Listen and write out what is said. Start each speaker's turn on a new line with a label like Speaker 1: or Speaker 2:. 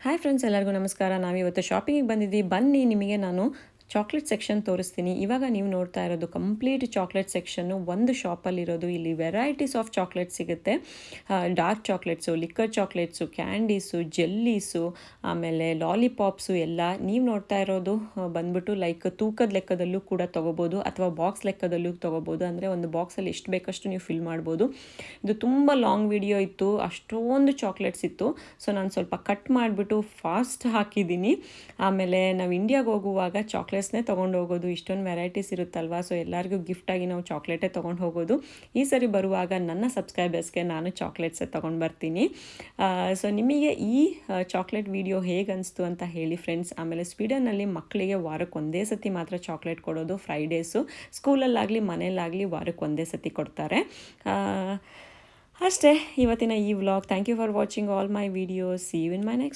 Speaker 1: Hi friends, ಎಲ್ಲರಿಗೂ ನಮಸ್ಕಾರ. ನಾವಿವತ್ತು ಶಾಪಿಂಗಿಗೆ ಬಂದಿದ್ದೀವಿ. ಬನ್ನಿ, ನಿಮಗೆ ನಾನು ಚಾಕ್ಲೇಟ್ ಸೆಕ್ಷನ್ ತೋರಿಸ್ತೀನಿ. ಇವಾಗ ನೀವು ನೋಡ್ತಾ ಇರೋದು ಕಂಪ್ಲೀಟ್ ಚಾಕ್ಲೇಟ್ ಸೆಕ್ಷನ್ನು ಒಂದು ಶಾಪಲ್ಲಿರೋದು. ಇಲ್ಲಿ ವೆರೈಟೀಸ್ ಆಫ್ ಚಾಕ್ಲೇಟ್ ಸಿಗುತ್ತೆ. Dark chocolates, liquor chocolates, candies, ಜೆಲ್ಲೀಸು, ಆಮೇಲೆ ಲಾಲಿಪಾಪ್ಸು ಎಲ್ಲ ನೀವು ನೋಡ್ತಾ ಇರೋದು ಬಂದ್ಬಿಟ್ಟು ಲೈಕ್ ತೂಕದ ಲೆಕ್ಕದಲ್ಲೂ ಕೂಡ ತೊಗೋಬೋದು ಅಥವಾ ಬಾಕ್ಸ್ ಲೆಕ್ಕದಲ್ಲೂ ತೊಗೋಬೋದು. ಅಂದರೆ ಒಂದು ಬಾಕ್ಸಲ್ಲಿ ಎಷ್ಟು ಬೇಕಷ್ಟು ನೀವು ಫಿಲ್ ಮಾಡ್ಬೋದು. ಇದು ತುಂಬ ಲಾಂಗ್ ವಿಡಿಯೋ ಇತ್ತು, ಅಷ್ಟೊಂದು ಚಾಕ್ಲೇಟ್ಸ್ ಇತ್ತು. ಸೊ ನಾನು ಸ್ವಲ್ಪ ಕಟ್ ಮಾಡಿಬಿಟ್ಟು ಫಾಸ್ಟ್ ಹಾಕಿದ್ದೀನಿ. ಆಮೇಲೆ ನಾವು ಇಂಡಿಯಾಗೆ ಹೋಗುವಾಗ ಚಾಕ್ಲೇಟ್ಸ್ನೇ ತೊಗೊಂಡು ಹೋಗೋದು. ಇಷ್ಟೊಂದು ವೆರೈಟೀಸ್ ಇರುತ್ತಲ್ವ, ಸೊ ಎಲ್ಲರಿಗೂ ಗಿಫ್ಟಾಗಿ ನಾವು ಚಾಕ್ಲೇಟೇ ತೊಗೊಂಡು ಹೋಗೋದು. ಈ ಸರಿ ಬರುವಾಗ ನನ್ನ ಸಬ್ಸ್ಕ್ರೈಬರ್ಸ್ಗೆ ನಾನು ಚಾಕ್ಲೇಟ್ಸೇ ತೊಗೊಂಡು ಬರ್ತೀನಿ. ಸೊ ನಿಮಗೆ ಈ ಚಾಕ್ಲೇಟ್ ವಿಡಿಯೋ ಹೇಗೆ ಅನಿಸ್ತು ಅಂತ ಹೇಳಿ ಫ್ರೆಂಡ್ಸ್. ಆಮೇಲೆ ಸ್ವೀಡನ್ನಲ್ಲಿ ಮಕ್ಕಳಿಗೆ ವಾರಕ್ಕೆ ಒಂದೇ ಸತಿ ಮಾತ್ರ ಚಾಕ್ಲೇಟ್ ಕೊಡೋದು, ಫ್ರೈಡೇಸು. ಸ್ಕೂಲಲ್ಲಾಗಲಿ ಮನೆಯಲ್ಲಾಗಲಿ ವಾರಕ್ಕೆ ಒಂದೇ ಸತಿ ಕೊಡ್ತಾರೆ. ಅಷ್ಟೇ ಇವತ್ತಿನ ಈ vlog. Thank you for watching all my videos. See you in my next